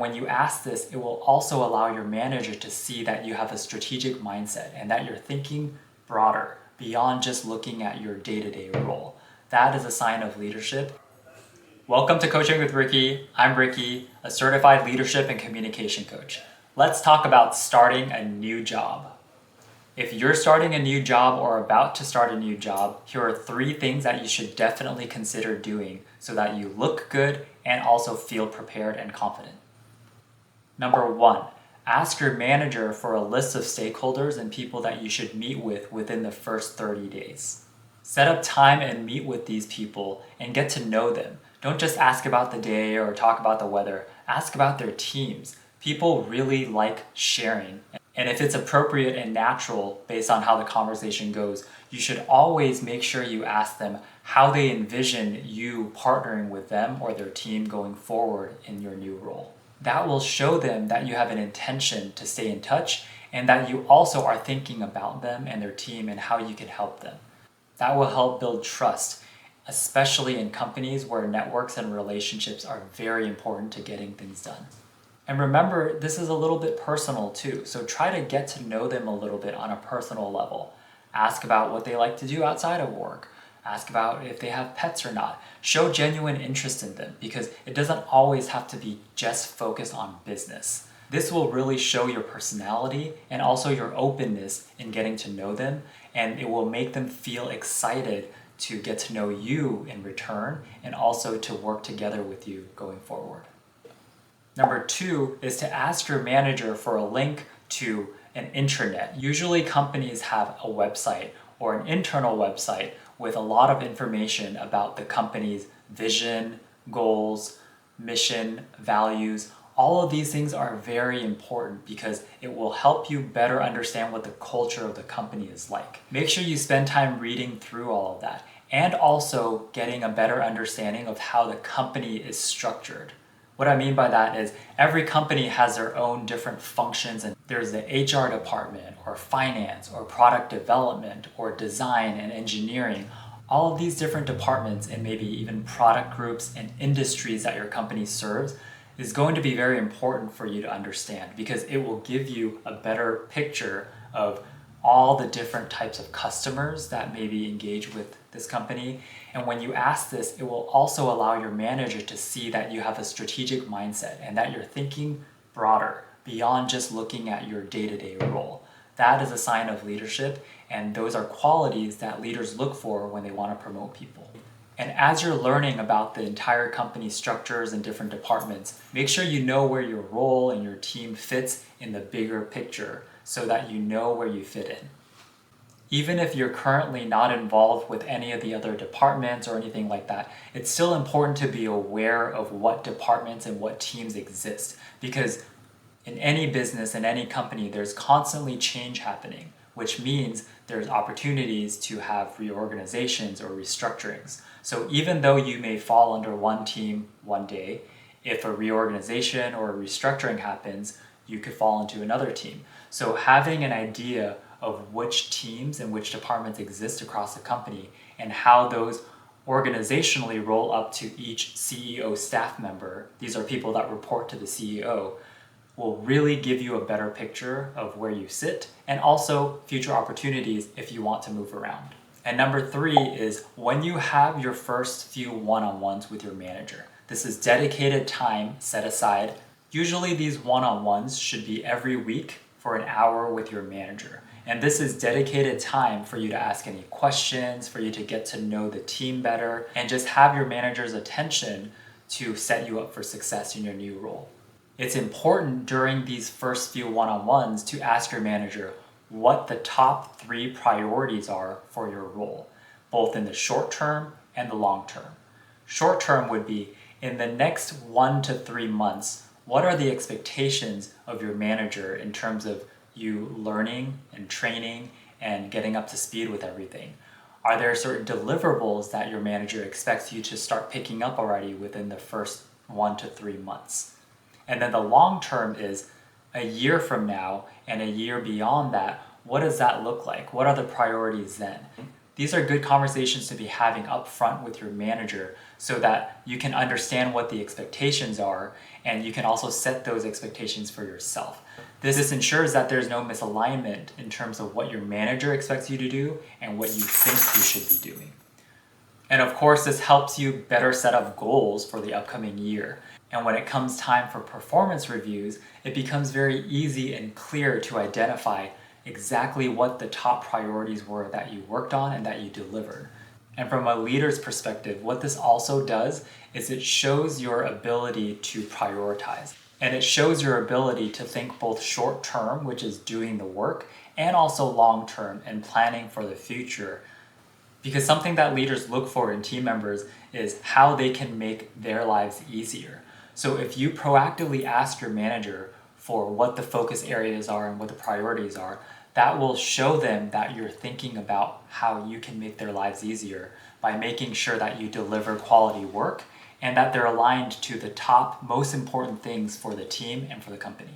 when you ask this, it will also allow your manager to see that you have a strategic mindset and that you're thinking broader beyond just looking at your day-to-day role. That is a sign of leadership. Welcome to Coaching with Ricky. I'm Ricky, a certified leadership and communication coach. Let's talk about starting a new job. If you're starting a new job or about to start a new job, here are 3 things that you should definitely consider doing so that you look good and also feel prepared and confident. Number 1, ask your manager for a list of stakeholders and people that you should meet with within the first 30 days. Set up time and meet with these people and get to know them. Don't just ask about the day or talk about the weather. Ask about their teams. People really like sharing. And if it's appropriate and natural based on how the conversation goes, you should always make sure you ask them how they envision you partnering with them or their team going forward in your new role. That will show them that you have an intention to stay in touch and that you also are thinking about them and their team and how you can help them. That will help build trust, especially in companies where networks and relationships are very important to getting things done. And remember, this is a little bit personal too, so try to get to know them a little bit on a personal level. Ask about what they like to do outside of work. Ask about if they have pets or not. Show genuine interest in them because it doesn't always have to be just focused on business. This will really show your personality and also your openness in getting to know them, and it will make them feel excited to get to know you in return and also to work together with you going forward. Number 2 is to ask your manager for a link to an intranet. Usually companies have a website or an internal website with a lot of information about the company's vision, goals, mission, values. All of these things are very important because it will help you better understand what the culture of the company is like. Make sure you spend time reading through all of that and also getting a better understanding of how the company is structured. What I mean by that is every company has their own different functions, and there's the HR department or finance or product development or design and engineering. All of these different departments and maybe even product groups and industries that your company serves is going to be very important for you to understand because it will give you a better picture of all the different types of customers that maybe engage with this company. And when you ask this, it will also allow your manager to see that you have a strategic mindset and that you're thinking broader beyond just looking at your day-to-day role. That is a sign of leadership, and those are qualities that leaders look for when they want to promote people. And as you're learning about the entire company structures and different departments, make sure you know where your role and your team fits in the bigger picture so that you know where you fit in. Even if you're currently not involved with any of the other departments or anything like that, it's still important to be aware of what departments and what teams exist because in any business, in any company, there's constantly change happening, which means there's opportunities to have reorganizations or restructurings. So even though you may fall under one team one day, if a reorganization or a restructuring happens, you could fall into another team. So having an idea of which teams and which departments exist across the company and how those organizationally roll up to each CEO staff member, these are people that report to the CEO, will really give you a better picture of where you sit and also future opportunities if you want to move around. And number 3 is when you have your first few one-on-ones with your manager. This is dedicated time set aside. Usually these one-on-ones should be every week for an hour with your manager. And this is dedicated time for you to ask any questions, for you to get to know the team better, and just have your manager's attention to set you up for success in your new role. It's important during these first few one-on-ones to ask your manager what the top 3 priorities are for your role, both in the short term and the long term. Short term would be in the next 1 to 3 months, what are the expectations of your manager in terms of you learning and training and getting up to speed with everything? Are there certain deliverables that your manager expects you to start picking up already within the first 1 to 3 months? And then the long term is a year from now and a year beyond that. What does that look like? What are the priorities then? These are good conversations to be having up front with your manager so that you can understand what the expectations are and you can also set those expectations for yourself. This ensures that there's no misalignment in terms of what your manager expects you to do and what you think you should be doing. And of course, this helps you better set up goals for the upcoming year. And when it comes time for performance reviews, it becomes very easy and clear to identify exactly what the top priorities were that you worked on and that you delivered. And from a leader's perspective, what this also does is it shows your ability to prioritize. And it shows your ability to think both short term, which is doing the work, and also long term and planning for the future. Because something that leaders look for in team members is how they can make their lives easier. So if you proactively ask your manager for what the focus areas are and what the priorities are, that will show them that you're thinking about how you can make their lives easier by making sure that you deliver quality work and that they're aligned to the top most important things for the team and for the company.